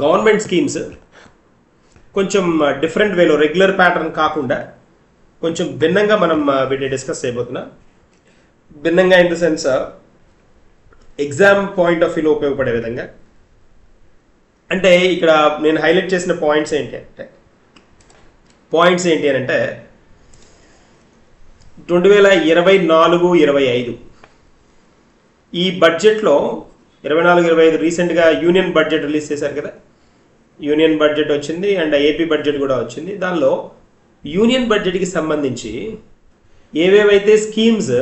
Government schemes కొంచెం different వేలో regular pattern కాకుండా కొంచెం భిన్నంగా మనం వీటిని డిస్కస్ చేయబోతున్నాం. భిన్నంగా in the sense exam point of వ్యూలో ఉపయోగపడే విధంగా. అంటే ఇక్కడ నేను హైలైట్ చేసిన పాయింట్స్ ఏంటి అని అంటే 2024-25 ఈ బడ్జెట్లో 24-25 రీసెంట్గా యూనియన్ బడ్జెట్ రిలీజ్ చేశారు కదా. యూనియన్ బడ్జెట్ వచ్చింది అండ్ ఏపీ బడ్జెట్ కూడా వచ్చింది. దానిలో యూనియన్ బడ్జెట్కి సంబంధించి ఏవేవైతే స్కీమ్స్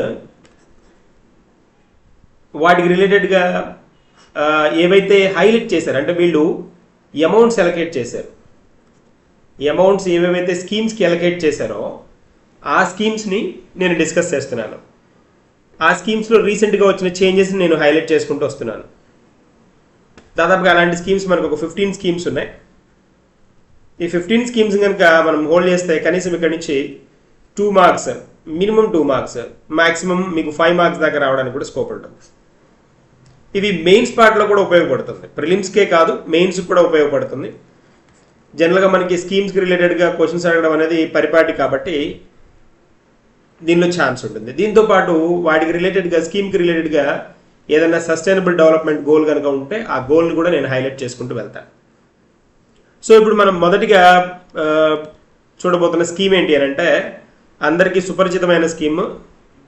వాటికి రిలేటెడ్గా ఏవైతే హైలైట్ చేశారు అంటే వీళ్ళు అమౌంట్స్ అలొకేట్ చేశారు. అమౌంట్స్ ఏవేవైతే స్కీమ్స్కి అలొకేట్ చేశారో ఆ స్కీమ్స్ని నేను డిస్కస్ చేస్తున్నాను. ఆ స్కీమ్స్లో రీసెంట్గా వచ్చిన చేంజెస్ని నేను హైలైట్ చేసుకుంటూ వస్తున్నాను. దాదాపుగా అలాంటి స్కీమ్స్ మనకు ఒక 15 స్కీమ్స్ ఉన్నాయి. ఈ 15 స్కీమ్స్ కనుక మనం హోల్డ్ చేస్తే కనీసం ఇక్కడ నుంచి 2 మార్క్స్, మినిమం 2 మార్క్స్, మ్యాక్సిమం మీకు 5 మార్క్స్ దాకా రావడానికి కూడా స్కోప్ ఉంటుంది. ఇవి మెయిన్స్ పార్ట్లో కూడా ఉపయోగపడుతుంది. ప్రిలిమ్స్కే కాదు మెయిన్స్కి కూడా ఉపయోగపడుతుంది. జనరల్గా మనకి స్కీమ్స్కి రిలేటెడ్గా క్వశ్చన్స్ అడగడం అనేది పరిపాటి కాబట్టి దీనిలో ఛాన్స్ ఉంటుంది. దీంతోపాటు వాటికి రిలేటెడ్గా స్కీమ్కి రిలేటెడ్గా ఏదైనా సస్టైనబుల్ డెవలప్మెంట్ గోల్ కనుక ఉంటే ఆ గోల్ని కూడా నేను హైలైట్ చేసుకుంటూ వెళ్తాను. సో ఇప్పుడు మనం మొదటిగా చూడబోతున్న స్కీమ్ ఏంటి అని అంటే అందరికీ సుపరిచితమైన స్కీమ్,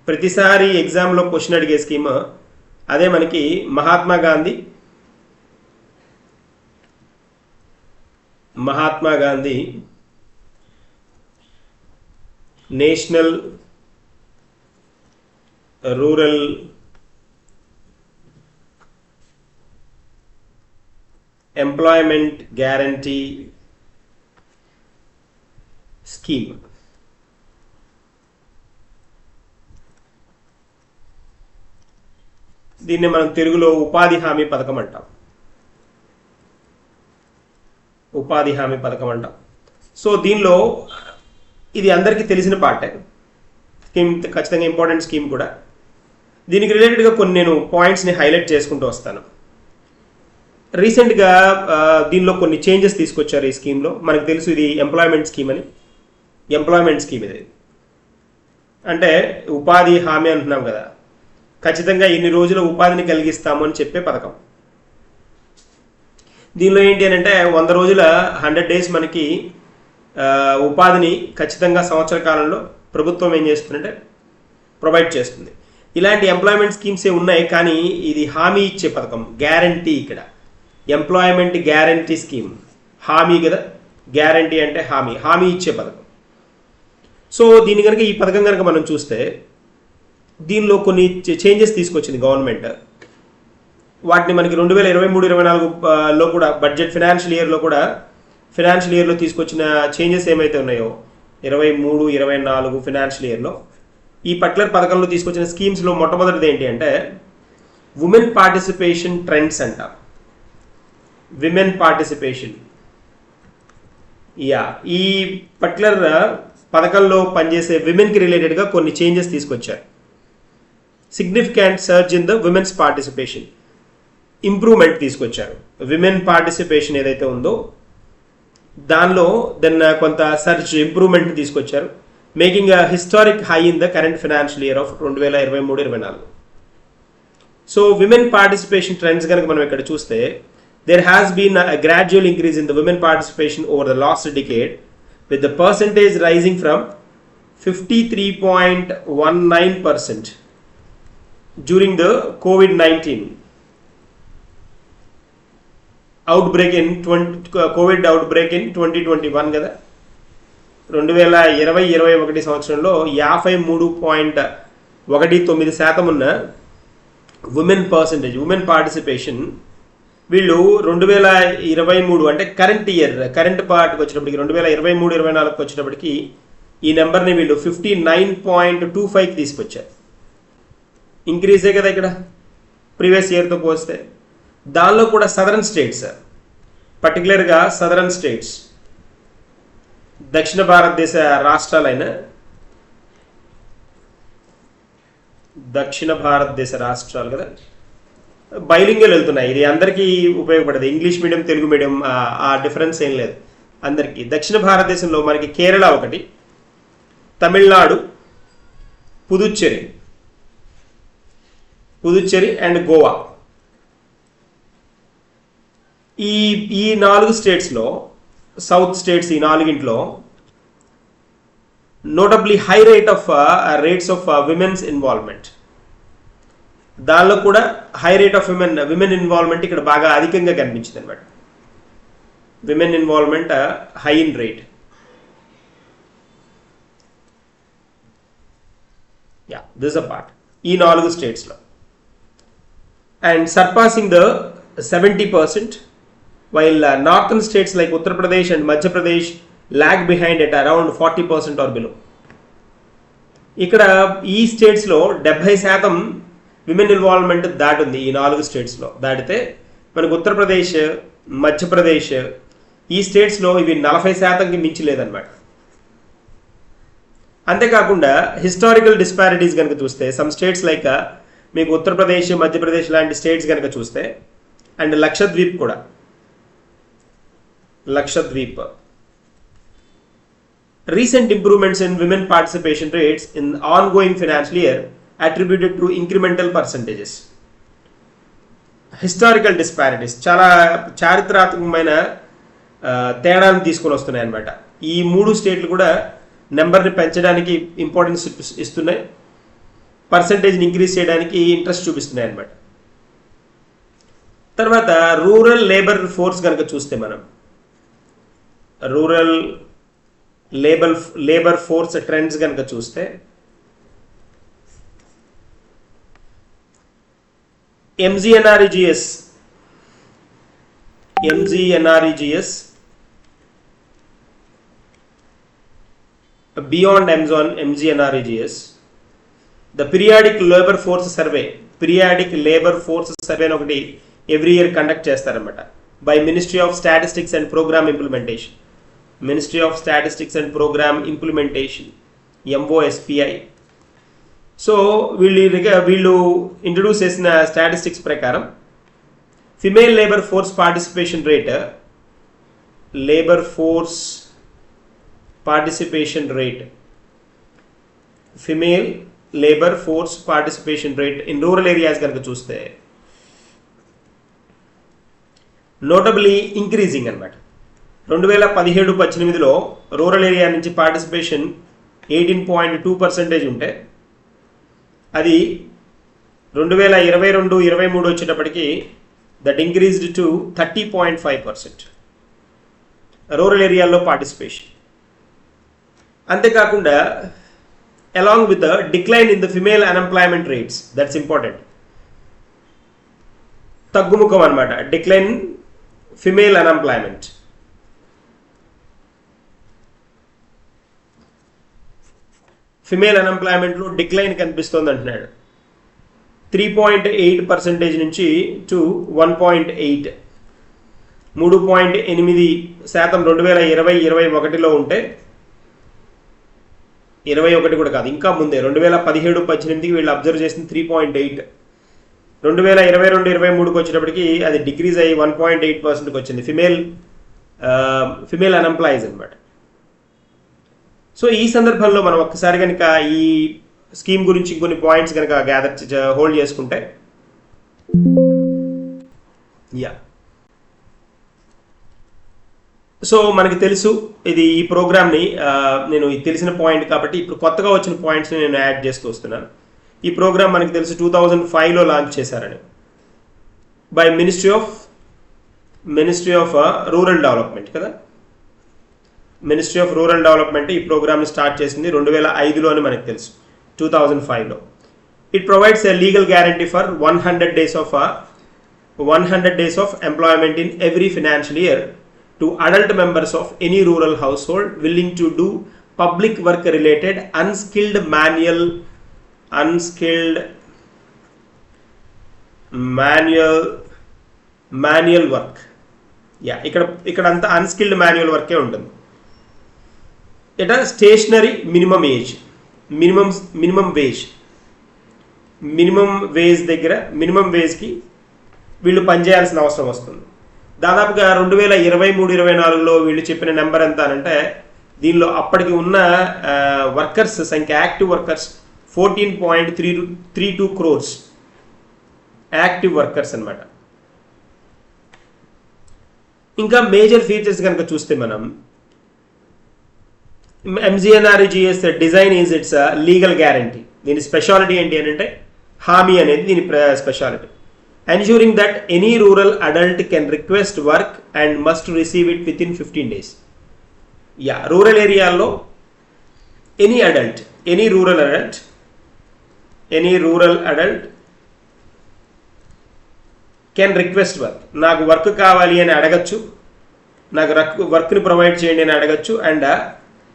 ప్రతిసారి ఎగ్జామ్లో క్వశ్చన్ అడిగే స్కీమ్. అదే మనకి Mahatma Gandhi national rural employment guarantee scheme. దీన్ని మనం తెలుగులో ఉపాధి హామీ పథకం అంటాం. సో దీనిలో ఇది అందరికీ తెలిసిన పార్టే. స్కీమ్ ఖచ్చితంగా ఇంపార్టెంట్ స్కీమ్ కూడా. దీనికి రిలేటెడ్గా కొన్ని నేను పాయింట్స్ని హైలైట్ చేసుకుంటూ వస్తాను. రీసెంట్గా దీనిలో కొన్ని చేంజెస్ తీసుకొచ్చారు ఈ స్కీమ్లో. మనకు తెలుసు ఇది ఎంప్లాయ్మెంట్ స్కీమ్ అని. ఎంప్లాయ్మెంట్ స్కీమ్ ఇది అంటే ఉపాధి హామీ అంటున్నాం కదా, ఖచ్చితంగా ఇన్ని రోజుల ఉపాధిని కలిగిస్తాము అని చెప్పే పథకం. దీనిలో ఏంటి అని అంటే 100 రోజుల 100 days మనకి ఉపాధిని ఖచ్చితంగా సంవత్సర కాలంలో ప్రభుత్వం ఏం చేస్తుందంటే ప్రొవైడ్ చేస్తుంది. ఇలాంటి ఎంప్లాయ్మెంట్ స్కీమ్సే ఉన్నాయి, కానీ ఇది హామీ ఇచ్చే పథకం, గ్యారంటీ. ఇక్కడ ఎంప్లాయ్మెంట్ గ్యారంటీ స్కీమ్, హామీ కదా, గ్యారంటీ అంటే హామీ ఇచ్చే పథకం. సో దీని కనుక ఈ పథకం కనుక మనం చూస్తే దీనిలో కొన్ని చేంజెస్ తీసుకొచ్చింది గవర్నమెంట్. వాటిని మనకి 2023-24లో కూడా బడ్జెట్ ఫినాన్షియల్ ఇయర్లో తీసుకొచ్చిన చేంజెస్ ఏమైతే ఉన్నాయో 23-24 ఫినాన్షియల్ ఇయర్లో ఈ పర్టికులర్ పథకంలో తీసుకొచ్చిన స్కీమ్స్లో మొట్టమొదటిది ఏంటి అంటే ఉమెన్ పార్టిసిపేషన్ ట్రెండ్స్ అంట. విమెన్ పార్టిసిపేషన్, ఈ పర్టికులర్ పథకంలో పనిచేసే విమెన్కి రిలేటెడ్గా కొన్ని చేంజెస్ తీసుకొచ్చారు. Significant surge in the women's participation, improvement తీసుకొచ్చారు. విమెన్ పార్టిసిపేషన్ ఏదైతే ఉందో దానిలో కొంత సర్చ్ ఇంప్రూవ్మెంట్ తీసుకొచ్చారు, making a historic high in the current financial year of 2023-24. So women participation trends కనుక మనం ఇక్కడ చూస్తే there has been a gradual increase in the women participation over the last decade, with the percentage rising from 53.19% during the COVID-19 outbreak in 2021 కదా. 2020-21 సంవత్సరంలో 53.19% ఉన్న women participation వీళ్ళు 2023 అంటే current పార్ట్కి వచ్చినప్పటికి 2023-24 వచ్చినప్పటికీ ఈ నెంబర్ని వీళ్ళు 59.25కి తీసుకొచ్చారు. ఇంక్రీజే కదా ఇక్కడ ప్రీవియస్ ఇయర్తో పోస్తే. దానిలో కూడా సదరన్ స్టేట్స్, పర్టికులర్గా సదరన్ స్టేట్స్ దక్షిణ భారతదేశ రాష్ట్రాలైన దక్షిణ భారతదేశ రాష్ట్రాలు కదా, బైలింగ్వల్ వెళ్తున్నాయి. ఇది అందరికీ ఉపయోగపడదు. ఇంగ్లీష్ మీడియం, తెలుగు మీడియం ఆ డిఫరెన్స్ ఏం లేదు అందరికీ. దక్షిణ భారతదేశంలో మనకి కేరళ ఒకటి, తమిళనాడు, పుదుచ్చేరి అండ్ గోవా. ఈ 4 స్టేట్స్లో, సౌత్ స్టేట్స్, ఈ 4 notably high rates of women's involvement. దానిలో కూడా high rate of women involvement ఇక్కడ బాగా అధికంగా కనిపించింది అనమాట. Women involvement high in rate. This a part ఈ 4 స్టేట్స్లో. And surpassing the 70%, while northern states like Uttar Pradesh and Madhya Pradesh lag behind at around 40% or below. ఇక్కడ ఈ స్టేట్స్లో 70% విమెన్ ఇన్వాల్వ్మెంట్ దాటుంది. ఈ 4 స్టేట్స్లో దాటితే మనకు ఉత్తరప్రదేశ్, మధ్యప్రదేశ్, ఈ స్టేట్స్లో ఇవి 40%కి మించి లేదన్నమాట. అంతేకాకుండా హిస్టారికల్ డిస్పారిటీస్ కనుక చూస్తే, సమ్ స్టేట్స్ లైక్ మీకు ఉత్తరప్రదేశ్, మధ్యప్రదేశ్ లాంటి స్టేట్స్ కనుక చూస్తే, అండ్ లక్షద్వీప్ కూడా, recent improvements in women participation rates in the ongoing financial year attributed to incremental percentages. Historical disparities చాలా చారిత్రాత్మకమైన తేడాను తీసుకొని వస్తున్నాయి అన్నమాట. ఈ 3 స్టేట్లు కూడా నెంబర్ని పెంచడానికి ఇంపార్టెన్స్ ఇస్తున్నాయి, పర్సంటేజ్ని ఇంక్రీజ్ చేయడానికి ఇంట్రెస్ట్ చూపిస్తున్నాయి అన్నమాట. తర్వాత రూరల్ లేబర్ ఫోర్స్ కనుక చూస్తే, మనం రూరల్ లేబర్ ఫోర్స్ ట్రెండ్స్ కనుక చూస్తే, MGNREGS beyond MGNREGS, the periodic labor force survey ఒకటి ఎవ్రీ ఇయర్ కండక్ట్ చేస్తారన్నమాట by ministry of statistics and programme implementation. MOSPI. So వీళ్ళు ఇంట్రడ్యూస్ చేసిన స్టాటిస్టిక్స్ ప్రకారం female labour force participation rate in rural areas కనుక చూస్తే notably increasing అన్నమాట. 2017-18లో rural area నుంచి పార్టిసిపేషన్ 18.2% ఉంటే, అది 2022-23 వచ్చేటప్పటికి దట్ ఇంక్రీజ్డ్ టు 30.5% రూరల్ ఏరియాలో పార్టిసిపేషన్. అంతేకాకుండా along with the decline in the female unemployment rates, that's important, తగ్గుముఖం అన్నమాట, డిక్లైన్ ఫిమేల్ అన్ఎంప్లాయ్మెంట్. ఫిమేల్ అన్ఎంప్లాయ్మెంట్లో డిక్లైన్ కనిపిస్తోంది అంటున్నాడు. 3.8% నుంచి టు 1.8, 3.8% 2020-21లో ఉంటే, 21 కూడా కాదు, ఇంకా ముందే 2017-18కి వీళ్ళు అబ్జర్వ్ చేసిన 3.8, 2022-23కి వచ్చేటప్పటికి అది డిక్రీజ్ అయ్యి 1.8%కి వచ్చింది ఫిమేల్ అన్ఎంప్లాయీస్ అనమాట. సో ఈ సందర్భంలో మనం ఒక్కసారి కనుక ఈ స్కీమ్ గురించి కొన్ని పాయింట్స్ కనుక హోల్డ్ చేసుకుంటే, సో మనకి తెలుసు ఇది ఈ ప్రోగ్రామ్ని నేను తెలిసిన పాయింట్ కాబట్టి ఇప్పుడు కొత్తగా వచ్చిన పాయింట్స్ని నేను యాడ్ చేస్తూ వస్తున్నాను. ఈ ప్రోగ్రామ్ మనకి తెలుసు 2005లో లాంచ్ చేశారని by ministry of rural development కదా. మినిస్ట్రీ ఆఫ్ రూరల్ డెవలప్మెంట్ ఈ ప్రోగ్రామ్ని స్టార్ట్ చేసింది 2005లో అని మనకు తెలుసు, 2005లో. It provides a legal guarantee for 100 days of employment in every financial year to adult members of any rural household willing to do public work related unskilled manual work. ఇక్కడ అంతా అన్స్కిల్డ్ మాన్యువల్ వర్కే ఉంటుంది. ఇట stationery minimum wage దగ్గర minimum వేజ్కి వీళ్ళు పనిచేయాల్సిన అవసరం వస్తుంది. దాదాపుగా 2023-24లో వీళ్ళు చెప్పిన నెంబర్ ఎంత అంటే దీనిలో అప్పటికి ఉన్న వర్కర్స్ సంఖ్య, active workers 14.32 crores active workers అనమాట. ఇంకా మేజర్ ఫీచర్స్ కనుక చూస్తే మనం MGNREGA's design is its legal guarantee. దీని స్పెషాలిటీ ఏంటి అని అంటే హామీ అనేది దీని speciality. Ensuring that any rural adult can request work and must receive it within 15 days. Rural ఏరియాల్లో any rural adult can request work. నాకు వర్క్ కావాలి అని అడగచ్చు, నాకు వర్క్ని ప్రొవైడ్ చేయండి అని అడగచ్చు. And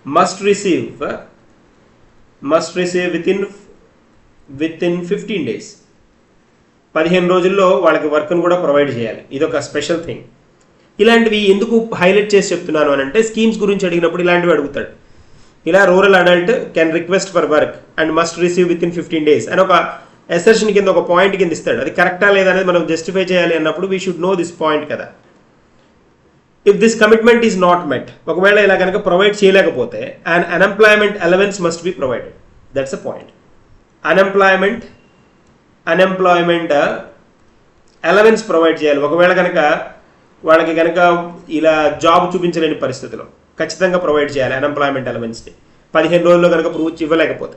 must receive with in 15 days. 15 రోజుల్లో వాళ్ళకి వర్క్ను కూడా ప్రొవైడ్ చేయాలి. ఇది ఒక స్పెషల్ థింగ్. ఇలాంటివి ఎందుకు హైలైట్ చేసి చెప్తున్నాను అని అంటే స్కీమ్స్ గురించి అడిగినప్పుడు ఇలాంటివి అడుగుతాడు. ఇలా rural adult can request for work and must receive with in 15 days అని ఒక అసెర్షన్ కింద, ఒక పాయింట్ కింద ఇస్తాడు. అది కరెక్టా లేదా అనేది మనం జస్టిఫై చేయాలి అన్నప్పుడు we should know this point కదా. If this commitment is not met, ఒకవేళ ఇలా కనుక ప్రొవైడ్ చేయలేకపోతే and unemployment allowance must be provided. That's a point. Unemployment allowance provide చేయాలి. ఒకవేళ కనుక వాళ్ళకి కనుక ఇలా జాబ్ చూపించలేని పరిస్థితిలో ఖచ్చితంగా ప్రొవైడ్ చేయాలి అన్ఎంప్లాయ్మెంట్ అలవెన్స్ని. 15 రోజుల్లో కనుక prove ఇవ్వలేకపోతే.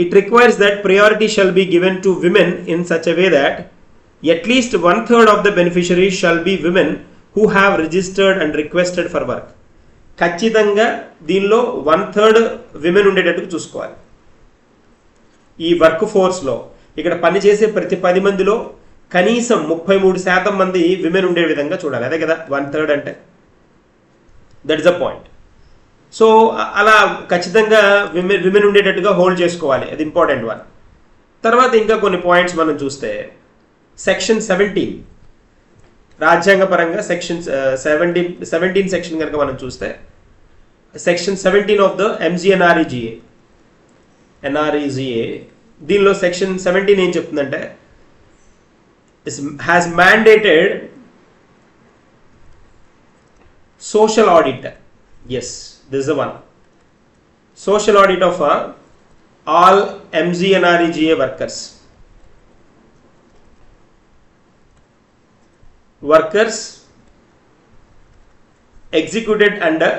It requires that priority shall be given to women in such a way that at least 1/3 of the beneficiaries shall be women who have registered and requested for work. ఖచ్చితంగా దీనిలో 1/3 women ఉండేటట్టు చూసుకోవాలి. ఈ work ఫోర్స్లో ఇక్కడ పనిచేసే ప్రతి 10 మందిలో కనీసం 33% మంది విమెన్ ఉండే విధంగా చూడాలి. అదే కదా 1/3 అంటే. That is a point. So అలా ఖచ్చితంగా విమెన్ ఉండేటట్టుగా హోల్డ్ చేసుకోవాలి. అది ఇంపార్టెంట్ వన్. తర్వాత ఇంకా కొన్ని పాయింట్స్ మనం చూస్తే సెక్షన్ 17 రాజ్యాంగపరంగా సెక్షన్ 17 సెక్షన్ కనుక మనం చూస్తే సెక్షన్ 17 ఆఫ్ ద MGNREGA దీనిలో సెక్షన్ 17 ఏం చెప్తుందంటే has mandated social audit. Yes, this is the one. Social audit of all MGNREGA workers executed under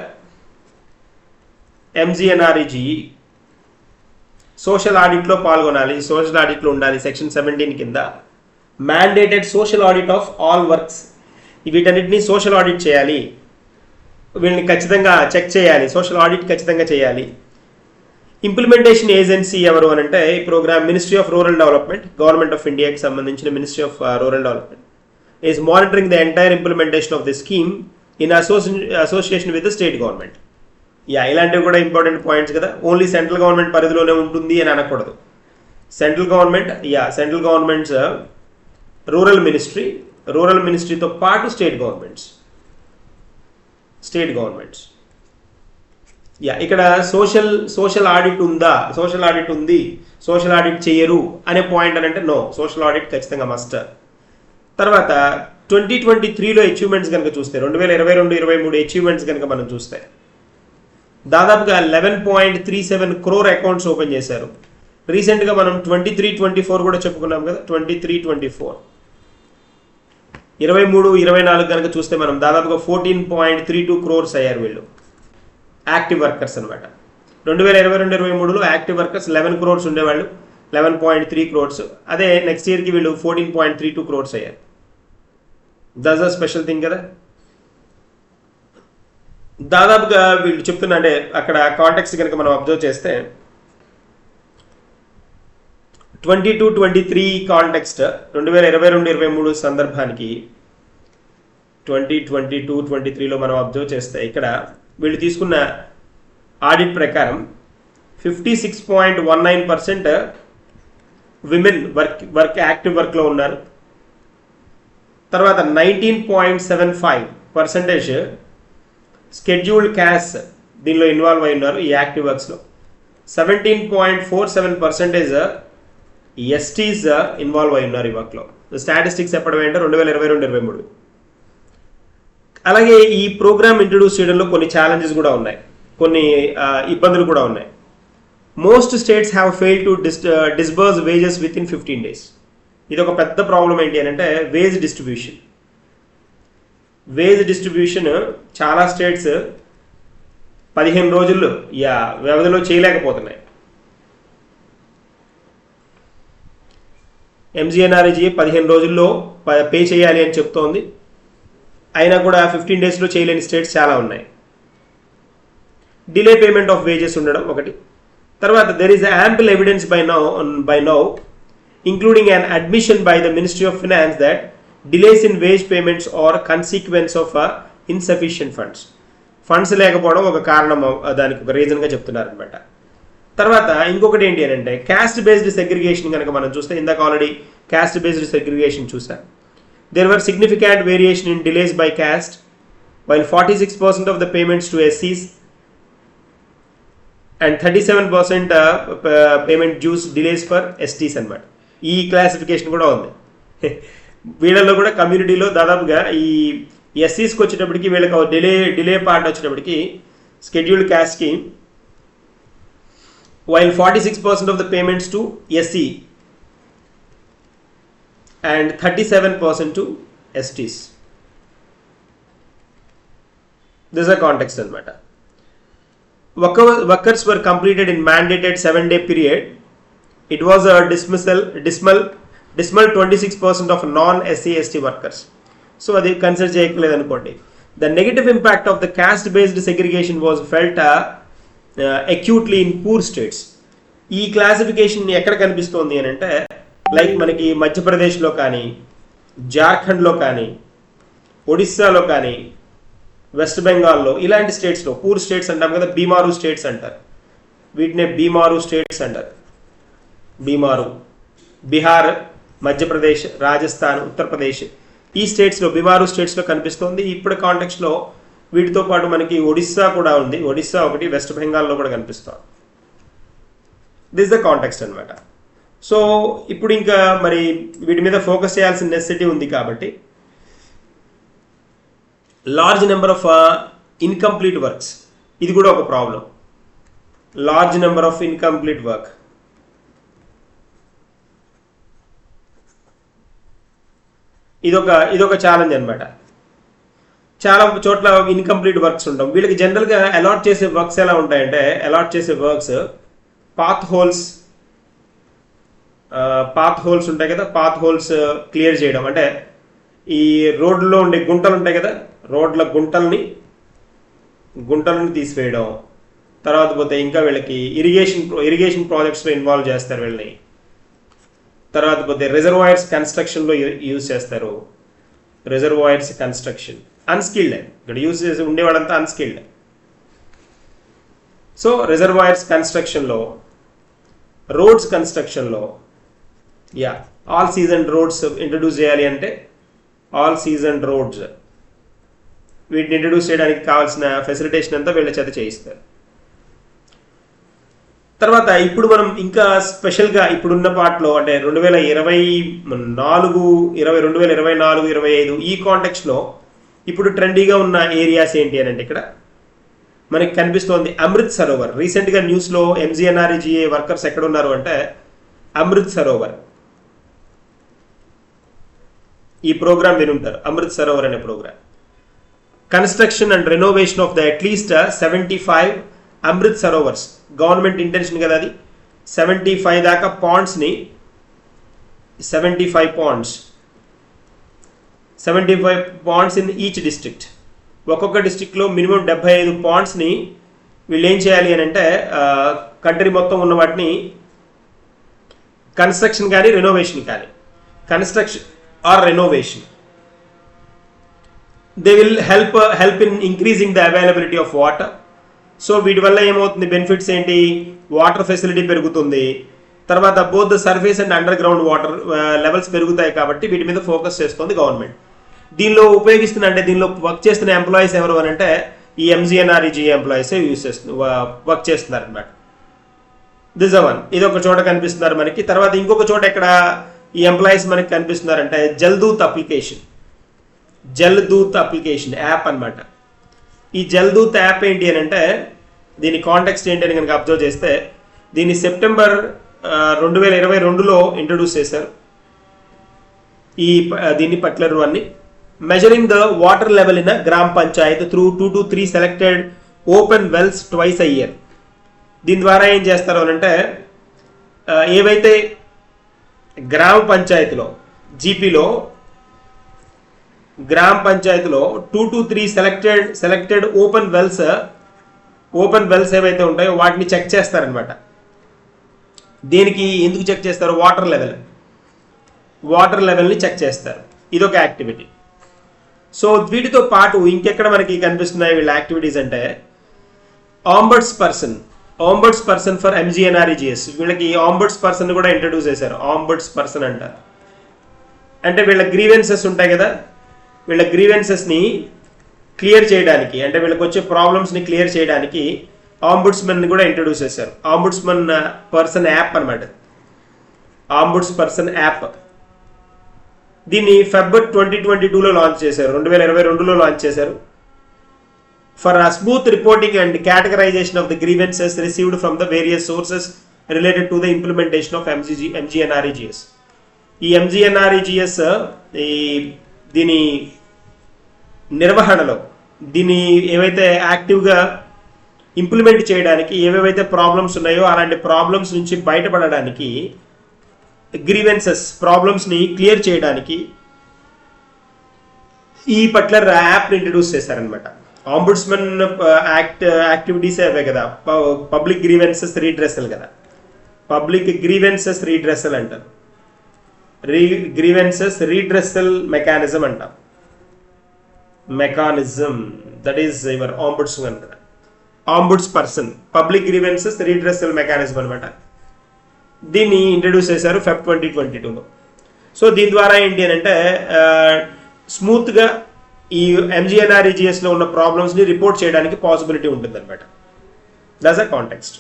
MGNREGA social ఆడిట్లో పాల్గొనాలి, సోషల్ ఆడిట్లో ఉండాలి. సెక్షన్ 17 కింద mandated social audit of all works. వీటన్నిటిని social audit చేయాలి, వీళ్ళని ఖచ్చితంగా చెక్ చేయాలి, సోషల్ ఆడిట్ ఖచ్చితంగా చేయాలి. ఇంప్లిమెంటేషన్ ఏజెన్సీ ఎవరు అని అంటే ఈ programme ministry of rural development, government of ఇండియాకి సంబంధించిన ministry of rural development is monitoring the entire implementation of the scheme in association with the state government. ఇలాంటివి కూడా ఇంపార్టెంట్ పాయింట్స్ కదా. ఓన్లీ సెంట్రల్ గవర్నమెంట్ పరిధిలోనే ఉంటుంది అని అనకూడదు. సెంట్రల్ గవర్నమెంట్స్ రూరల్ మినిస్ట్రీతో పాటు స్టేట్ గవర్నమెంట్స్. ఇక్కడ సోషల్ ఆడిట్ ఉందా, సోషల్ ఆడిట్ ఉంది, సోషల్ ఆడిట్ చేయరు అనే పాయింట్ అని అంటే నో, సోషల్ ఆడిట్ ఖచ్చితంగా మస్ట్. తర్వాత 2023లో అచీవ్మెంట్స్ కనుక చూస్తే 2022-23 అచీవ్మెంట్స్ కనుక మనం చూస్తే దాదాపుగా 11.37 crore అకౌంట్స్ ఓపెన్ చేశారు. రీసెంట్గా మనం 23-24 కూడా చెప్పుకున్నాం కదా. 23-24 23-24 కనుక చూస్తే మనం దాదాపుగా 14.32 crores అయ్యారు వీళ్ళు యాక్టివ్ వర్కర్స్ అనమాట. 2022-23లో యాక్టివ్ వర్కర్స్ 11 crores ఉండేవాళ్ళు, 11.3 crores. అదే నెక్స్ట్ ఇయర్కి వీళ్ళు 14.32 crores అయ్యారు. దట్స్ అ స్పెషల్ థింగ్ కదా. దాదాపుగా వీళ్ళు చెప్తున్నా అంటే అక్కడ కాంటెక్స్ట్ కనుక మనం అబ్జర్వ్ చేస్తే 22-23 కాంటెక్స్ట్ 2022-23 సందర్భానికి 2022-23లో మనం అబ్జర్వ్ చేస్తే ఇక్కడ వీళ్ళు తీసుకున్న ఆడిట్ ప్రకారం 56.19% విమెన్ యాక్టివ్ వర్క్లో ఉన్నారు. తర్వాత 19.75% స్కెడ్యూల్డ్ క్యాస్ట్ దీనిలో ఇన్వాల్వ్ అయి ఉన్నారు ఈ యాక్టివ్ వర్క్స్లో. 17.47% ఎస్టీస్ ఇన్వాల్వ్ అయి ఉన్నారు ఈ వర్క్లో. స్టాటిస్టిక్స్ చెప్పడం ఏంటంటే 2022-23. అలాగే ఈ ప్రోగ్రామ్ ఇంట్రడ్యూస్ చేయడంలో కొన్ని ఛాలెంజెస్ కూడా ఉన్నాయి, కొన్ని ఇబ్బందులు కూడా ఉన్నాయి. Most states have fail to disburse wages with in 15 days. ఇది ఒక పెద్ద ప్రాబ్లం ఏంటి అని అంటే వేజ్ డిస్ట్రిబ్యూషన్ చాలా స్టేట్స్ 15 రోజుల్లో వ్యవధిలో చేయలేకపోతున్నాయి. ఎంజీఎన్ఆర్ఈజీఏ 15 రోజుల్లో పే చేయాలి అని చెప్తోంది, అయినా కూడా 15 daysలో చేయలేని స్టేట్స్ చాలా ఉన్నాయి. డిలే పేమెంట్ ఆఫ్ వేజెస్ ఉండడం ఒకటి. తర్వాత there is ample evidence by now including an admission by the ministry of finance that delays in wage payments are consequence of insufficient funds లేకపోవడం ఒక కారణం, దానికి ఒక రీజన్గా చెప్తున్నారు అనమాట. తర్వాత ఇంకొకటి ఏంటి అని అంటే క్యాస్ట్ బేస్డ్ సెగ్రిగేషన్ కనుక మనం చూస్తే, ఇందాక ఆల్రెడీ క్యాస్ట్ బేస్డ్ సెగ్రిగేషన్ చూసాం. There were significant variation in delays by caste, while 46% of the payments to ఎస్సీస్ and 37% payment dues delays for STs అనమాట. ఈ క్లాసిఫికేషన్ కూడా ఉంది. వీళ్ళలో కూడా కమ్యూనిటీలో దాదాపుగా ఈ ఎస్సీస్కి వచ్చేటప్పటికి వీళ్ళకి డిలే పార్ట్ వచ్చేటప్పటికి scheduled క్యాస్ట్కి while 46% of the payments to SC and 37% to STs. This is a context anamata. Workers were completed in mandated 7-day period. It was a dismal 26% of non-SC ST workers. So adi consider cheyakaledu anukondi. The negative impact of the caste based segregation was felt acutely in poor states. ఈ classification ఎక్కడ కనిపిస్తోంది అని అంటే like మనకి మధ్యప్రదేశ్లో కానీ, జార్ఖండ్లో కానీ, ఒడిస్సాలో కానీ, వెస్ట్ బెంగాల్లో ఇలాంటి స్టేట్స్లో పూర్ స్టేట్స్ అంటాం కదా, బీమారు స్టేట్స్ అంటారు, వీటినే బీమారు స్టేట్స్ అంటారు. బీమారు, బీహార్, మధ్యప్రదేశ్, రాజస్థాన్, ఉత్తరప్రదేశ్, ఈ స్టేట్స్లో బీమారు స్టేట్స్లో కనిపిస్తోంది. ఇప్పుడు కాంటెక్స్లో వీటితో పాటు మనకి ఒడిస్సా కూడా ఉంది, ఒడిస్సా ఒకటి, వెస్ట్ బెంగాల్లో కూడా కనిపిస్తుంది. దిస్ ద కాంటెక్స్ట్ అనమాట. సో ఇప్పుడు ఇంకా మరి వీటి మీద ఫోకస్ చేయాల్సిన నెసెసిటీ ఉంది కాబట్టి large number of incomplete works, ఇది కూడా ఒక problem. Large number of incomplete work, ఇదొక ఛాలెంజ్ అనమాట. చాలా చోట్ల ఇన్కంప్లీట్ వర్క్స్ ఉంటాం. వీళ్ళకి జనరల్గా అలాట్ చేసే వర్క్స్ ఎలా ఉంటాయంటే, అలాట్ చేసే వర్క్స్ పాత్ హోల్స్ ఉంటాయి కదా, పాత్ హోల్స్ క్లియర్ చేయడం, అంటే ఈ రోడ్లో ఉండే గుంటలు ఉంటాయి కదా, రోడ్ల గుంటలను తీసివేయడం. తర్వాత పోతే ఇంకా వీళ్ళకి ఇరిగేషన్ ప్రాజెక్ట్స్లో ఇన్వాల్వ్ చేస్తారు వీళ్ళని. తర్వాత పోతే రిజర్వాయర్స్ కన్స్ట్రక్షన్లో యూజ్ చేస్తారు. రిజర్వాయర్స్ కన్స్ట్రక్షన్ అన్స్కిల్డ్, ఇక్కడ యూజ్ చేసి ఉండేవాడంతా అన్స్కిల్డ్. సో రిజర్వాయర్స్ కన్స్ట్రక్షన్లో, రోడ్స్ కన్స్ట్రక్షన్లో, ఆల్ సీజన్ రోడ్స్ ఇంట్రడ్యూస్ చేయాలి అంటే ఆల్ సీజన్ రోడ్స్, వీటిని ఇంట్రడ్యూస్ చేయడానికి కావాల్సిన ఫెసిలిటేషన్ అంతా వీళ్ళ చేత చేయిస్తారు. తర్వాత ఇప్పుడు మనం ఇంకా స్పెషల్గా ఇప్పుడున్న పార్ట్లో అంటే 2024-25 ఈ కాంటెక్స్ట్లో ఇప్పుడు ట్రెండీగా ఉన్న ఏరియాస్ ఏంటి అని అంటే ఇక్కడ మనకి కనిపిస్తోంది అమృత్ సరోవర్. రీసెంట్గా న్యూస్లో ఎంజీఎన్ఆర్ఈజీఏ వర్కర్స్ ఎక్కడ ఉన్నారు అంటే అమృత్ సరోవర్, ఈ ప్రోగ్రామ్ వినుంటారు, అమృత్ సరోవర్ అనే programme. Construction and renovation of the at least 75 Amrit Sarovars. Government intention కదా అది, 75 దాకా పాండ్స్ని, 75 పాండ్స్ ఇన్ ఈచ్ డిస్ట్రిక్ట్. ఒక్కొక్క డిస్ట్రిక్ట్లో మినిమం 75 పాండ్స్ని వీళ్ళు ఏం చేయాలి అని అంటే కంట్రీ మొత్తం ఉన్న వాటిని కన్స్ట్రక్షన్ కానీ రెనోవేషన్ కానీ, construction or renovation, they will help in increasing the availability of water. So వీటి వల్ల ఏమవుతుంది, బెనిఫిట్స్ ఏంటి, వాటర్ ఫెసిలిటీ పెరుగుతుంది, తర్వాత both the surface and underground water levels పెరుగుతాయి. కాబట్టి వీటి మీద ఫోకస్ చేస్తుంది గవర్నమెంట్. దీనిలో అంటే దీనిలో వర్క్ చేస్తున్న ఎంప్లాయీస్ ఎవరు అని అంటే ఈ ఎంజీఎన్ఆర్ఈజీఏ ఎంప్లాయీస్ వర్క్ చేస్తున్నారు అనమాట. దిస్ వన్, ఇది ఒక చోట కనిపిస్తున్నారు మనకి. తర్వాత ఇంకొక చోట ఇక్కడ ఈ ఎంప్లాయీస్ మనకి కనిపిస్తున్నారంటే జల్దూత్ అప్లికేషన్ యాప్ అన్నమాట. ఈ జల్దూత్ యాప్ ఏంటి అని అంటే దీని కాంటెక్స్ట్ ఏంటి అని కనుక అబ్జర్వ్ చేస్తే దీన్ని సెప్టెంబర్ 2022లో ఇంట్రడ్యూస్ చేశారు. దీన్ని పర్టికులర్ వన్ని measuring the water level in gram panchayat through 2 to 3 selected open wells twice a year. దీని ద్వారా ఏం చేస్తారు అని అంటే ఏవైతే గ్రామ పంచాయతీలో జీపీలో గ్రామ పంచాయతీలో 2 to 3 సెలెక్టెడ్ ఓపెన్ వెల్స్ ఏవైతే ఉంటాయో వాటిని చెక్ చేస్తారనమాట. దేనికి ఎందుకు చెక్ చేస్తారు? వాటర్ లెవెల్ని చెక్ చేస్తారు. ఇదొక యాక్టివిటీ. సో వీటితో పాటు ఇంకెక్కడ మనకి కనిపిస్తున్నాయి వీళ్ళ యాక్టివిటీస్ అంటే ఆంబర్డ్స్ పర్సన్ ఫర్ ఎంజీఎన్ఆర్ఈజీఎస్. వీళ్ళకి ఆంబర్డ్స్ పర్సన్ కూడా ఇంట్రడ్యూస్ చేశారు. ఆంబర్డ్స్ పర్సన్ అంటారు. అంటే వీళ్ళ గ్రీవెన్సెస్ ఉంటాయి కదా, వీళ్ళ గ్రీవెన్సెస్ని క్లియర్ చేయడానికి, అంటే వీళ్ళకి వచ్చే ప్రాబ్లమ్స్ని క్లియర్ చేయడానికి ఆంబుడ్స్మన్ కూడా ఇంట్రడ్యూస్ చేశారు. ఆంబుడ్స్మన్ పర్సన్ యాప్ అనమాట. ఆంబుడ్స్ పర్సన్ యాప్ దీన్ని ఫెబ్రవరి 2022లో లాంచ్ చేశారు. 2022లో లాంచ్ చేశారు. For smooth reporting and categorisation of the grievances received from the various sources related to the implementation of MGNREGS. ఈ ఎంజీఎన్ఆర్ఈజీఎస్ దీని నిర్వహణలో దీన్ని ఏవైతే యాక్టివ్గా ఇంప్లిమెంట్ చేయడానికి ఏవేవైతే ప్రాబ్లమ్స్ ఉన్నాయో అలాంటి ప్రాబ్లమ్స్ నుంచి బయటపడడానికి గ్రీవెన్సెస్ ప్రాబ్లమ్స్ని క్లియర్ చేయడానికి ఈ పర్టికులర్ యాప్ని ఇంట్రడ్యూస్ చేశారనమాట. ఆంబుడ్స్మన్ యాక్టివిటీస్ అవే కదా, పబ్లిక్ గ్రీవెన్సెస్ రీడ్రెసల్ కదా, పబ్లిక్ గ్రీవెన్సెస్ రీడ్రెసల్ అంటారు. గ్రీవెన్సెస్ రీడ్రెసల్ మెకానిజం అంటాం. Mechanism that is your ombudsman కదా, ombuds person public grievances redressal mechanism అనమాట. దీన్ని ఇంట్రడ్యూస్ చేశారు ఫెబ్ 2022లో. సో దీని ద్వారా ఏంటి అని అంటే స్మూత్గా ఈ ఎంజీఎన్ఆర్ఈజీఎస్లో ఉన్న ప్రాబ్లమ్స్ని రిపోర్ట్ చేయడానికి పాసిబిలిటీ ఉంటుంది అనమాట. That's a context.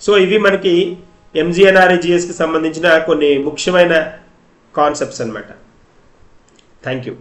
సో ఇవి మనకి ఎంజీఎన్ఆర్ఈజీఎస్కి సంబంధించిన కొన్ని ముఖ్యమైన కాన్సెప్ట్స్ అనమాట. Thank you.